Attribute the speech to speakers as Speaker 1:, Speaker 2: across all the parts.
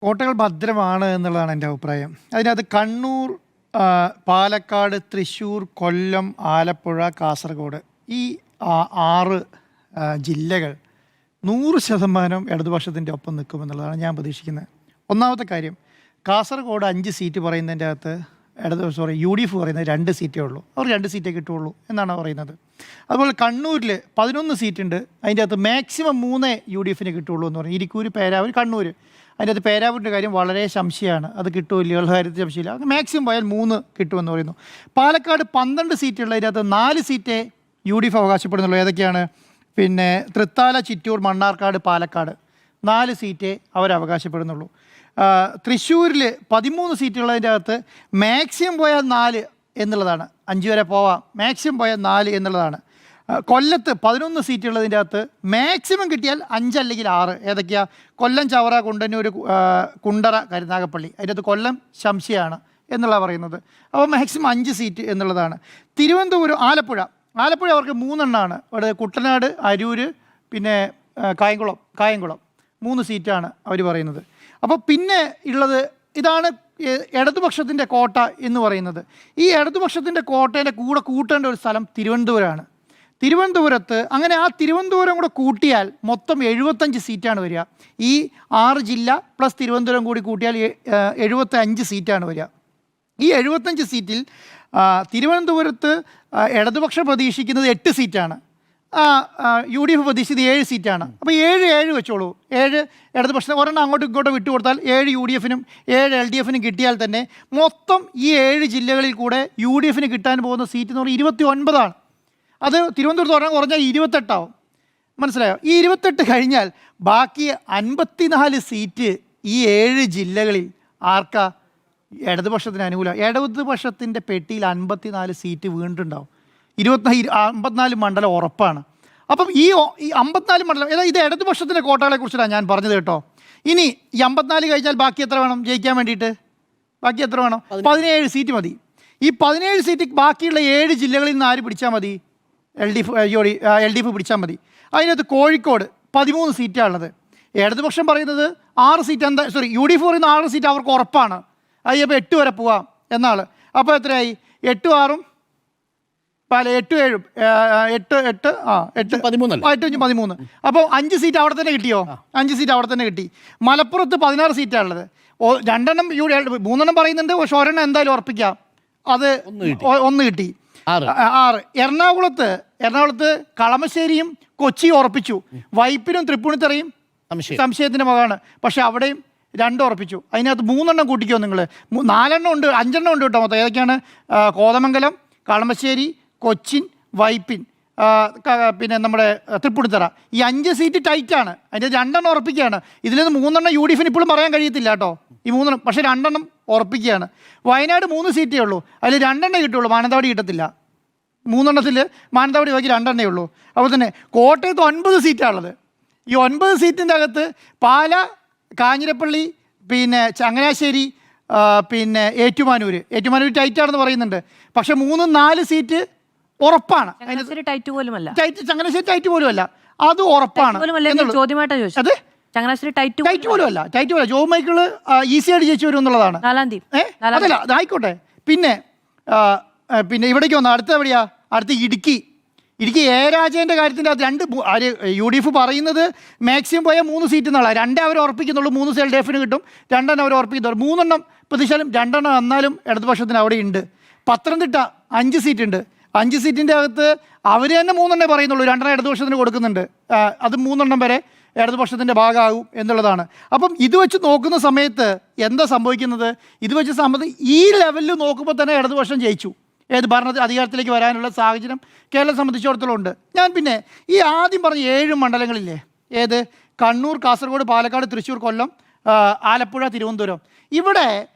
Speaker 1: കോട്ടകൾ ഭദ്രമാണ് എന്നുള്ളതാണ് എൻ്റെ അഭിപ്രായം. അതിനകത്ത് കണ്ണൂർ, പാലക്കാട്, തൃശ്ശൂർ, കൊല്ലം, ആലപ്പുഴ, കാസർഗോഡ് ഈ 6 ജില്ലകൾ 100% ഇടതുപക്ഷത്തിൻ്റെ ഒപ്പം നിൽക്കുമെന്നുള്ളതാണ് ഞാൻ പ്രതീക്ഷിക്കുന്നത്. ഒന്നാമത്തെ കാര്യം, കാസർഗോഡ് 5 സീറ്റ് പറയുന്നതിൻ്റെ അകത്ത് UDF പറയുന്നത് 2 സീറ്റേ ഉള്ളൂ. അവർ 2 സീറ്റേ കിട്ടുള്ളൂ എന്നാണ് പറയുന്നത്. അതുപോലെ കണ്ണൂരിൽ 11 സീറ്റുണ്ട്. അതിൻ്റെ അകത്ത് മാക്സിമം 3 UDF കിട്ടുള്ളൂ എന്ന് പറയും. ഇരിക്കൂര്, പേരാവൂർ, കണ്ണൂർ. അതിൻ്റെ അകത്ത് പേരാവൂരിൻ്റെ കാര്യം വളരെ സംശയമാണ്, അത് കിട്ടുമില്ല, കാര്യത്തിൽ സംശയമില്ല. അത് മാക്സിമം പോയാൽ 3 കിട്ടുമെന്ന് പറയുന്നു. പാലക്കാട് 12 സീറ്റുള്ള അതിനകത്ത് 4 സീറ്റേ UDF അവകാശപ്പെടുന്നുള്ളൂ. ഏതൊക്കെയാണ്? പിന്നെ തൃത്താല, ചിറ്റൂർ, മണ്ണാർക്കാട്, പാലക്കാട് 4 സീറ്റേ അവരവകാശപ്പെടുന്നുള്ളൂ. തൃശ്ശൂരിൽ 13 സീറ്റുള്ളതിൻ്റെ അകത്ത് മാക്സിമം പോയാൽ 4 എന്നുള്ളതാണ്. 5 വരെ പോവാം, മാക്സിമം പോയാൽ 4 എന്നുള്ളതാണ്. കൊല്ലത്ത് 11 സീറ്റുള്ളതിൻ്റെ അകത്ത് മാക്സിമം കിട്ടിയാൽ 5 അല്ലെങ്കിൽ 6. ഏതൊക്കെയാണ്? കൊല്ലം, ചവറ, കുണ്ടന്നൂർ, കുണ്ടറ, കരുനാഗപ്പള്ളി. അതിൻ്റെ അകത്ത് കൊല്ലം സംശയമാണ് എന്നുള്ള പറയുന്നത്. അപ്പോൾ മാക്സിമം 5 സീറ്റ് എന്നുള്ളതാണ്. തിരുവനന്തപുരം, ആലപ്പുഴ അവർക്ക് 3 എണ്ണമാണ്. ഇവിടെ കുട്ടനാട്, അരൂർ, പിന്നെ കായംകുളം 3 സീറ്റാണ് അവർ പറയുന്നത്. അപ്പോൾ പിന്നെ ഉള്ളത് ഇതാണ് ഇടതുപക്ഷത്തിൻ്റെ കോട്ട എന്ന് പറയുന്നത്. ഈ ഇടതുപക്ഷത്തിൻ്റെ കോട്ടയുടെ കൂടെ കൂട്ടേണ്ട ഒരു സ്ഥലം തിരുവനന്തപുരമാണ്. തിരുവനന്തപുരത്ത് അങ്ങനെ ആ തിരുവനന്തപുരം കൂടെ കൂട്ടിയാൽ മൊത്തം 75 സീറ്റാണ് വരിക. ഈ 6 ജില്ല പ്ലസ് തിരുവനന്തപുരം കൂടി കൂട്ടിയാൽ 75 സീറ്റാണ് വരിക. ഈ 75 സീറ്റിൽ തിരുവനന്തപുരത്ത് ഇടതുപക്ഷം പ്രതീക്ഷിക്കുന്നത് 8 സീറ്റാണ്. UDF പ്രതീക്ഷിച്ചത് 7 സീറ്റാണ്. അപ്പോൾ 7 വെച്ചോളൂ. 7 ഇടതുപക്ഷം ഒരെണ്ണം അങ്ങോട്ടും ഇങ്ങോട്ടും വിട്ടുകൊടുത്താൽ 7 UDFനും 7 LDFനും കിട്ടിയാൽ തന്നെ മൊത്തം ഈ 7 ജില്ലകളിൽ കൂടെ UDFന് കിട്ടാൻ പോകുന്ന സീറ്റ് എന്ന് പറഞ്ഞാൽ 29ആണ്. അത് തിരുവനന്തപുരത്ത് പറഞ്ഞാൽ കുറഞ്ഞാൽ 28 ആവും. മനസ്സിലായോ? ഈ 28 കഴിഞ്ഞാൽ ബാക്കി 54 സീറ്റ് ഈ 7 ജില്ലകളിൽ ആർക്കാ? ഇടതുപക്ഷത്തിന് അനുകൂലം. ഇടതുപക്ഷത്തിൻ്റെ പെട്ടിയിൽ 54 സീറ്റ് വീണ്ടുണ്ടാവും. 54 മണ്ഡലം ഉറപ്പാണ്. അപ്പം ഈ 54 മണ്ഡലം ഇത് ഇടതുപക്ഷത്തിൻ്റെ കോട്ടകളെ കുറിച്ചിട്ടാണ് ഞാൻ പറഞ്ഞത് കേട്ടോ. ഇനി ഈ 54 കഴിഞ്ഞാൽ ബാക്കി എത്ര വേണം ജയിക്കാൻ വേണ്ടിയിട്ട്? ബാക്കി എത്ര വേണം? 17 സീറ്റ് മതി. ഈ 17 സീറ്റ് ബാക്കിയുള്ള 7 ജില്ലകളിൽ നിന്ന് ആര് പിടിച്ചാൽ മതി? LDF പിടിച്ചാൽ മതി. അതിനകത്ത് കോഴിക്കോട് 13 സീറ്റാണുള്ളത്. ഇടതുപക്ഷം പറയുന്നത് 6 സീറ്റ് UDF പറയുന്ന 6 സീറ്റ് അവർക്ക് ഉറപ്പാണ്. അത് അപ്പോൾ 8 വരെ പോവാം എന്നാണ്. അപ്പോൾ എത്രയായി? 8 6 8 7 8 13. അപ്പോൾ 5 സീറ്റ് അവിടെ തന്നെ കിട്ടിയോ? 5 സീറ്റ് അവിടെ തന്നെ കിട്ടി. മലപ്പുറത്ത് 16 സീറ്റാണുള്ളത്. 3 പറയുന്നുണ്ട്, പക്ഷെ ഒരെണ്ണം എന്തായാലും ഉറപ്പിക്കാം. അത് 1 കിട്ടി. 6. എറണാകുളത്ത് കളമശ്ശേരിയും കൊച്ചിയും ഉറപ്പിച്ചു. വൈപ്പിനും തൃപ്പൂണിത്തറയും സംശയത്തിൻ്റെ മകമാണ്, പക്ഷെ അവിടെയും 2 ഉറപ്പിച്ചു. അതിനകത്ത് 3 കൂട്ടിക്കോ നിങ്ങൾ. 4 ഉണ്ട്, 5 ഉണ്ട് കേട്ടോ. മൊത്തം ഏതൊക്കെയാണ്? കോതമംഗലം, കളമശ്ശേരി, കൊച്ചിൻ, വൈപ്പിൻ, പിന്നെ നമ്മുടെ തൃപ്പൂണിത്തറ. ഈ 5 സീറ്റ് ടൈറ്റാണ്. അതിൻ്റെ 2 ഉറപ്പിക്കുകയാണ്. ഇതിൽ നിന്ന് 3 UDFന് ഇപ്പോഴും പറയാൻ കഴിയത്തില്ല കേട്ടോ. ഈ 3 പക്ഷേ 2 ഉറപ്പിക്കുകയാണ്. വയനാട് 3 സീറ്റേ ഉള്ളൂ. അതിൽ 2 കിട്ടുള്ളൂ. മാനന്തവാടി കിട്ടത്തില്ല. 3 മാനന്തവാടി ബാക്കി 2 ഉള്ളൂ. അപ്പോൾ തന്നെ കോട്ടയത്ത് 9 സീറ്റാണുള്ളത്. ഈ 9 സീറ്റിൻ്റെ അകത്ത് പാല, കാഞ്ഞിരപ്പള്ളി, പിന്നെ ചങ്ങനാശ്ശേരി, പിന്നെ ഏറ്റുമാനൂർ ടൈറ്റാണെന്ന് പറയുന്നുണ്ട്. പക്ഷെ 3, 4 സീറ്റ് ഉറപ്പാണ്.
Speaker 2: ചങ്ങനാശ്ശേരി ടൈറ്റ്
Speaker 1: പോലുമല്ല, അത് ഉറപ്പാണ്. അതെ,
Speaker 2: ചങ്ങനാശ്ശേരി ടൈറ്റ്
Speaker 1: പോലുമല്ല. ജോ മൈക്കിൾ ഈസിയായിട്ട് ജയിച്ചു വരും എന്നുള്ളതാണ്. അതല്ല, അതായിക്കോട്ടെ. പിന്നെ ഇവിടേക്ക് വന്നു. അടുത്ത എവിടെയാ? അടുത്ത ഇടുക്കി രാജേൻ്റെ കാര്യത്തിൻ്റെ അത് 2 UDF പറയുന്നത് മാക്സിമം പോയാൽ 3 സീറ്റ് എന്നുള്ള 2 അവർ ഉറപ്പിക്കുന്നുള്ളൂ. 3 LDFന് കിട്ടും. 2 അവർ ഉറപ്പിക്കുന്നുള്ളൂ. 3 പ്രതിശാലും 2 വന്നാലും ഇടതുപക്ഷത്തിന് അവിടെ ഉണ്ട്. പത്തനംതിട്ട 5 സീറ്റ് ഉണ്ട്. 5 സീറ്റിൻ്റെ അകത്ത് അവർ തന്നെ 3 പറയുന്നുള്ളൂ. 2 ഇടതുപക്ഷത്തിന് കൊടുക്കുന്നുണ്ട്. അത് 3 വരെ ഇടതുപക്ഷത്തിൻ്റെ ഭാഗമാകും എന്നുള്ളതാണ്. അപ്പം ഇത് വെച്ച് നോക്കുന്ന സമയത്ത് എന്താ സംഭവിക്കുന്നത്? ഇത് വെച്ച് ഈ ലെവലിൽ നോക്കുമ്പോൾ തന്നെ ഇടതുപക്ഷം ജയിച്ചു. ഭരണ അധികാരത്തിലേക്ക് വരാനുള്ള സാഹചര്യം കേരളം സംബന്ധിച്ചിടത്തോളം ഉണ്ട്. ഞാൻ പിന്നെ ഈ ആദ്യം പറഞ്ഞ 7 മണ്ഡലങ്ങളില്ലേ, കണ്ണൂർ, കാസർഗോഡ്, പാലക്കാട്, തൃശ്ശൂർ, കൊല്ലം, ആലപ്പുഴ, തിരുവനന്തപുരം, ഇവിടെ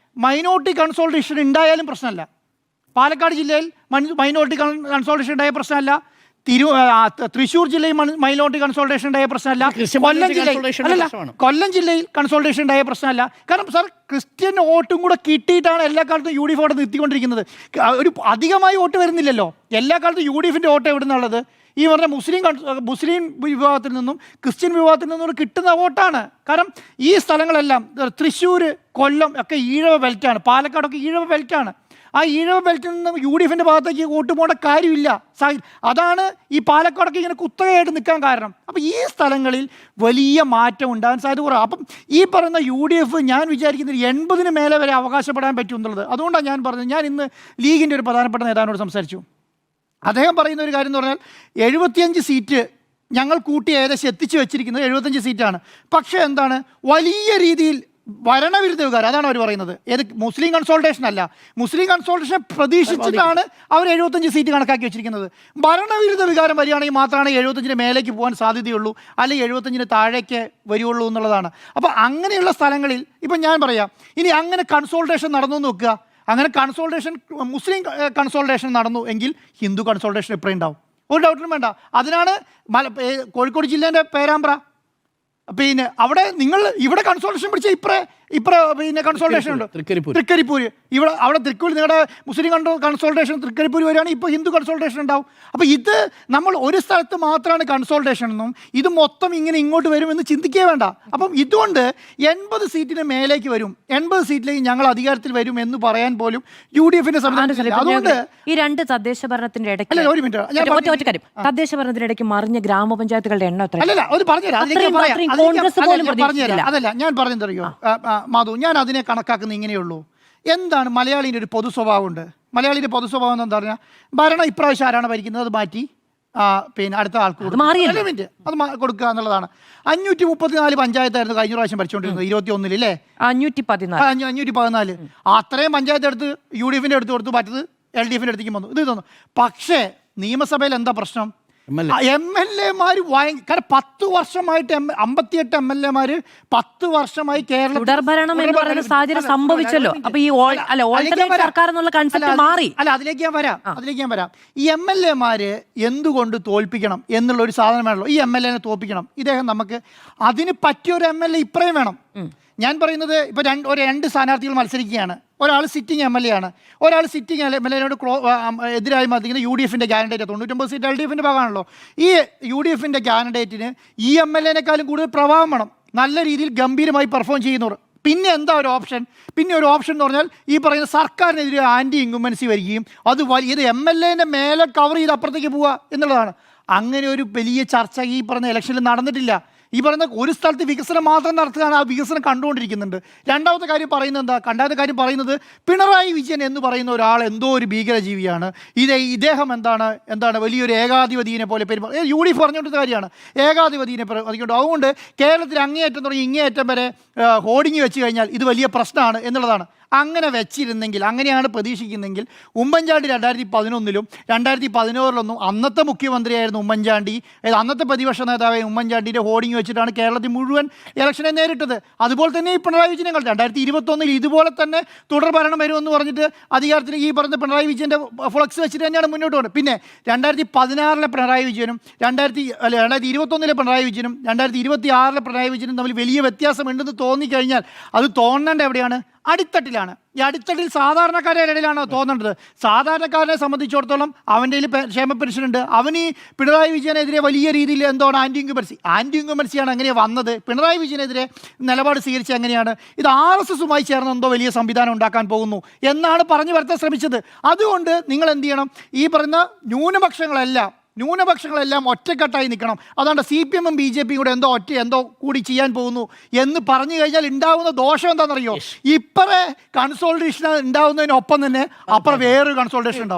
Speaker 1: മൈനോറിറ്റി കൺസോൾട്ടേഷൻ ഉണ്ടായാലും പ്രശ്നമല്ല. പാലക്കാട് ജില്ലയിൽ മൈനോറിറ്റി കൺസോൾട്ടേഷൻ ഉണ്ടായ പ്രശ്നമല്ല. തൃശ്ശൂർ ജില്ലയിൽ മൈനോറിറ്റി കൺസോൾട്ടേഷൻ ഉണ്ടായ പ്രശ്നമല്ല. കൊല്ലം ജില്ലയിൽ കൺസോൾട്ടേഷൻ ഉണ്ടായ പ്രശ്നമല്ല. കാരണം സാർ, ക്രിസ്ത്യൻ വോട്ടും കൂടെ കിട്ടിയിട്ടാണ് എല്ലാ കാലത്തും UDF അവിടെ നിർത്തിക്കൊണ്ടിരിക്കുന്നത്. ഒരു അധികമായി വോട്ട് വരുന്നില്ലല്ലോ. എല്ലാ കാലത്തും UDFൻ്റെ വോട്ട് എവിടെ നിന്നുള്ളത്? ഈ പറഞ്ഞ മുസ്ലിം വിഭാഗത്തിൽ നിന്നും ക്രിസ്ത്യൻ വിഭാഗത്തിൽ നിന്നും കിട്ടുന്ന വോട്ടാണ്. കാരണം ഈ സ്ഥലങ്ങളെല്ലാം തൃശ്ശൂർ, കൊല്ലം ഒക്കെ ഈഴവ ബെൽറ്റാണ്, പാലക്കാടൊക്കെ ഈഴവ ബെൽറ്റാണ്. ആ ഈഴവ ബെൽറ്റിൽ നിന്നും UDFൻ്റെ ഭാഗത്തേക്ക് വോട്ട് പോകേണ്ട കാര്യമില്ല. അതാണ് ഈ പാലക്കാടൊക്കെ ഇങ്ങനെ കുത്തകയായിട്ട് നിൽക്കാൻ കാരണം. അപ്പം ഈ സ്ഥലങ്ങളിൽ വലിയ മാറ്റം ഉണ്ടാകാൻ സാധ്യത കുറവാണ്. അപ്പം ഈ പറയുന്ന UDF ഞാൻ വിചാരിക്കുന്നത് 80-ന് മേലെ വരെ അവകാശപ്പെടാൻ പറ്റും എന്നുള്ളത്. അതുകൊണ്ടാണ് ഞാൻ പറഞ്ഞത്. ഞാൻ ഇന്ന് ലീഗിൻ്റെ ഒരു പ്രധാനപ്പെട്ട നേതാവിനോട് സംസാരിച്ചു. അദ്ദേഹം പറയുന്ന ഒരു കാര്യം എന്ന് പറഞ്ഞാൽ 75 സീറ്റ് ഞങ്ങൾ കൂട്ടി ഏകദേശം എത്തിച്ചു വെച്ചിരിക്കുന്നത് 75 സീറ്റാണ്. പക്ഷേ എന്താണ്, വലിയ രീതിയിൽ ഭരണവിരുദ്ധ വികാരം, അതാണ് അവർ പറയുന്നത്. ഏത് മുസ്ലിം കൺസോൾട്ടേഷൻ അല്ല, മുസ്ലിം കൺസോൾട്ടേഷൻ പ്രതീക്ഷിച്ചിട്ടാണ് അവർ 75 സീറ്റ് കണക്കാക്കി വെച്ചിരിക്കുന്നത്. ഭരണവിരുദ്ധ വികാരം വരികയാണെങ്കിൽ മാത്രമാണ് 75-ന് മേലേക്ക് പോകാൻ സാധ്യതയുള്ളൂ, അല്ലെങ്കിൽ 75-ന് താഴേക്ക് വരികയുള്ളൂ എന്നുള്ളതാണ്. അപ്പോൾ അങ്ങനെയുള്ള സ്ഥലങ്ങളിൽ ഇപ്പം ഞാൻ പറയാം, ഇനി അങ്ങനെ കൺസോൾട്ടേഷൻ നടന്നു എന്ന് വെക്കുക, അങ്ങനെ കൺസോൾട്ടേഷൻ മുസ്ലിം കൺസോൾട്ടേഷൻ നടന്നു എങ്കിൽ ഹിന്ദു കൺസോൾട്ടേഷൻ എപ്പോഴും ഉണ്ടാവും, ഒരു ഡൗട്ടും വേണ്ട. അതിനാണ് കോഴിക്കോട് ജില്ലേൻ്റെ പേരാമ്പ്ര, പിന്നെ അവിടെ നിങ്ങൾ ഇവിടെ കൺസോൾട്ടേഷൻ പിടിച്ച ഇപ്പറ പിന്നെ കൺസോൾട്ടേഷൻ ഉണ്ട് തൃക്കരിപ്പൂര്. അവിടെ തൃക്കൂർ നിങ്ങളുടെ മുസ്ലിം കൺസോൾട്ടേഷൻ തൃക്കരിപ്പൂർ വരികയാണെങ്കിൽ ഇപ്പോൾ ഹിന്ദു കൺസോൾട്ടേഷൻ ഉണ്ടാവും. അപ്പോൾ ഇത് നമ്മൾ ഒരു സ്ഥലത്ത് മാത്രമാണ് കൺസോൾട്ടേഷൻ എന്നും ഇത് മൊത്തം ഇങ്ങനെ ഇങ്ങോട്ട് വരുമെന്ന് ചിന്തിക്കേ വേണ്ട. അപ്പം ഇതുകൊണ്ട് 80 സീറ്റിന് മേലേക്ക് വരും, 80 സീറ്റിലേക്ക് ഞങ്ങൾ അധികാരത്തിൽ വരും എന്ന് പറയാൻ പോലും UDFൻ്റെ സംവിധാനം. അതുകൊണ്ട്
Speaker 2: ഈ രണ്ട് തദ്ദേശ ഭരണത്തിന്റെ ഇടയ്ക്ക്
Speaker 1: ഒരു മിനിറ്റ്,
Speaker 2: തദ്ദേശ ഭരണത്തിന്റെ ഇടയ്ക്ക് മറിഞ്ഞ ഗ്രാമപഞ്ചായത്തുകളുടെ എണ്ണം
Speaker 1: അല്ലല്ല ഒരു പറഞ്ഞുതരാം. അതല്ല ഞാൻ പറഞ്ഞെന്തറിയോ മാധു, ഞാൻ അതിനെ കണക്കാക്കുന്ന ഇങ്ങനെയുള്ളൂ. എന്താണ് മലയാളീൻ്റെ ഒരു പൊതു സ്വഭാവമുണ്ട്. മലയാളീൻ്റെ പൊതു സ്വഭാവം എന്താ പറഞ്ഞാൽ, ഭരണം ഇപ്രാവശ്യം ആരാണ് ഭരിക്കുന്നത് അത് മാറ്റി പിന്നെ അടുത്ത ആൾക്ക് അത് കൊടുക്കുക എന്നുള്ളതാണ്. 534 പഞ്ചായത്തായിരുന്നു കഴിഞ്ഞ പ്രാവശ്യം ഭരിച്ചുകൊണ്ടിരുന്നത് 21-ൽ അല്ലേ,
Speaker 2: 514.
Speaker 1: അത്രയും പഞ്ചായത്ത് എടുത്ത് UDFൻ്റെ അടുത്ത് കൊടുത്തു, മറ്റത് LDFൻ്റെ അടുത്തേക്ക് വന്നു. ഇത് തോന്നുന്നു. പക്ഷേ നിയമസഭയിൽ എന്താ പ്രശ്നം, MLA-മാർ കാരണം 10 വർഷമായിട്ട് 58 MLA-മാർ 10 വർഷമായി കേരളത്തിൽ
Speaker 2: തുടർഭരണം എന്ന് പറയുന്ന സാഹചര്യം സംഭവിച്ചല്ലോ. അപ്പൊ ഈ സർക്കാർ എന്നുള്ള കൺസെപ്റ്റ് മാറി.
Speaker 1: അതിലേക്ക് ഞാൻ വരാം. ഈ MLA-മാർ എന്തുകൊണ്ട് തോൽപ്പിക്കണം എന്നുള്ള ഒരു സാധനം വേണമല്ലോ. ഈ MLA-നെ തോൽപ്പിക്കണം, ഇദ്ദേഹം നമുക്ക് അതിന് പറ്റിയൊരു MLA ഇപ്പറയും വേണം. ഞാൻ പറയുന്നത് ഇപ്പോൾ രണ്ട് സ്ഥാനാർത്ഥികൾ മത്സരിക്കുകയാണ്. ഒരാൾ സിറ്റിംഗ് MLA ആണ്, ഒരാൾ സിറ്റിംഗ് MLA-നോട് എതിരായി മത്സരിക്കുന്ന UDFൻ്റെ കാൻഡിഡേറ്റ്. 99 സീറ്റ് LDFൻ്റെ ഭാഗമാണല്ലോ. ഈ UDFൻ്റെ കാൻഡിഡേറ്റിന് ഈ MLA-നേക്കാളും കൂടുതൽ പ്രഭാവം വേണം, നല്ല രീതിയിൽ ഗംഭീരമായി പെർഫോം ചെയ്യുന്നവർ. പിന്നെ എന്താ ഒരു ഓപ്ഷൻ എന്ന് പറഞ്ഞാൽ ഈ പറയുന്ന സർക്കാരിനെതിരെ ആൻറ്റി ഇൻകുംബൻസി വരികയും അത് ഇത് MLA-ൻ്റെ മേലെ കവർ ചെയ്ത് അപ്പുറത്തേക്ക് പോവുക എന്നുള്ളതാണ്. അങ്ങനെ ഒരു വലിയ ചർച്ച ഈ പറഞ്ഞ ഇലക്ഷനിൽ നടന്നിട്ടില്ല. ഈ പറയുന്ന ഒരു സ്ഥലത്ത് വികസനം മാത്രം നടത്തുകയാണ്, ആ വികസനം കണ്ടുകൊണ്ടിരിക്കുന്നുണ്ട്. രണ്ടാമത്തെ കാര്യം പറയുന്നത് പിണറായി വിജയൻ എന്ന് പറയുന്ന ഒരാൾ എന്തോ ഒരു ഭീകരജീവിയാണ്. ഇദ്ദേഹം എന്താണ് വലിയൊരു ഏകാധിപതിയെ പോലെ UDF പറഞ്ഞുകൊണ്ടിരുന്ന കാര്യമാണ്, ഏകാധിപതിയെ പറഞ്ഞുകൊണ്ട്. അതുകൊണ്ട് കേരളത്തിൽ അങ്ങേയറ്റം തുടങ്ങി ഇങ്ങേയറ്റം വരെ ഹോർഡിങ് വെച്ച് കഴിഞ്ഞാൽ ഇത് വലിയ പ്രശ്നമാണ് എന്നുള്ളതാണ്. അങ്ങനെ വെച്ചിരുന്നെങ്കിൽ, അങ്ങനെയാണ് പ്രതീക്ഷിക്കുന്നെങ്കിൽ ഉമ്മൻചാണ്ടി 2011-ലും 2016-ലൊന്നും അന്നത്തെ മുഖ്യമന്ത്രിയായിരുന്നു ഉമ്മൻചാണ്ടി, അന്നത്തെ പ്രതിപക്ഷ നേതാവായ ഉമ്മൻചാണ്ടിയുടെ ഹോർഡിങ് വെച്ചിട്ടാണ് കേരളത്തിൽ മുഴുവൻ ഇലക്ഷനെ നേരിട്ടത്. അതുപോലെ തന്നെ ഈ പിണറായി വിജയൻ 2021-ൽ ഇതുപോലെ തന്നെ തുടർഭരണം വരുമെന്ന് പറഞ്ഞിട്ട് അധികാരത്തിൽ ഈ പറഞ്ഞ പിണറായി വിജയൻ്റെ ഫ്ലക്സ് വെച്ചിട്ട് തന്നെയാണ് മുന്നോട്ട് പോകുന്നത്. പിന്നെ 2016-ലെ പിണറായി വിജയനും 2021-ലെ പിണറായി വിജയനും 2026-ലെ പിണറായി വിജയനും തമ്മിൽ വലിയ വ്യത്യാസമുണ്ടെന്ന് തോന്നിക്കഴിഞ്ഞാൽ അത് തോന്നേണ്ട എവിടെയാണ്? അടിത്തട്ടിലാണ്. ഈ അടിത്തട്ടിൽ സാധാരണക്കാരുടെ ഇടയിലാണ് തോന്നേണ്ടത്. സാധാരണക്കാരനെ സംബന്ധിച്ചിടത്തോളം അവൻ്റെ ക്ഷേമ പെൻഷനുണ്ട്. അവന് ഈ പിണറായി വിജയനെതിരെ വലിയ രീതിയിൽ എന്താണ് ആൻറ്റി ഇൻകുംബൻസിയാണ് എങ്ങനെയാണ് വന്നത്, പിണറായി വിജയനെതിരെ നിലപാട് സ്വീകരിച്ച് എങ്ങനെയാണ് ഇത് RSS-ഉമായി ചേർന്ന് എന്തോ വലിയ സംവിധാനം ഉണ്ടാക്കാൻ പോകുന്നു എന്നാണ് പറഞ്ഞു വരുത്താൻ ശ്രമിച്ചത്. അതുകൊണ്ട് നിങ്ങൾ എന്ത് ചെയ്യണം, ഈ പറയുന്ന ന്യൂനപക്ഷങ്ങളെല്ലാം ഒറ്റക്കെട്ടായി നിൽക്കണം. അതാണ്ട് CPM-ഉം BJP-യും കൂടെ എന്തോ കൂടി ചെയ്യാൻ പോകുന്നു എന്ന് പറഞ്ഞു കഴിഞ്ഞാൽ ഉണ്ടാവുന്ന ദോഷം എന്താണെന്നറിയോ? ഇപ്പറേ കൺസോൾട്ടേഷൻ ഉണ്ടാവുന്നതിനൊപ്പം തന്നെ അപ്പുറം വേറൊരു കൺസോൾട്ടേഷൻ ഉണ്ടാവും.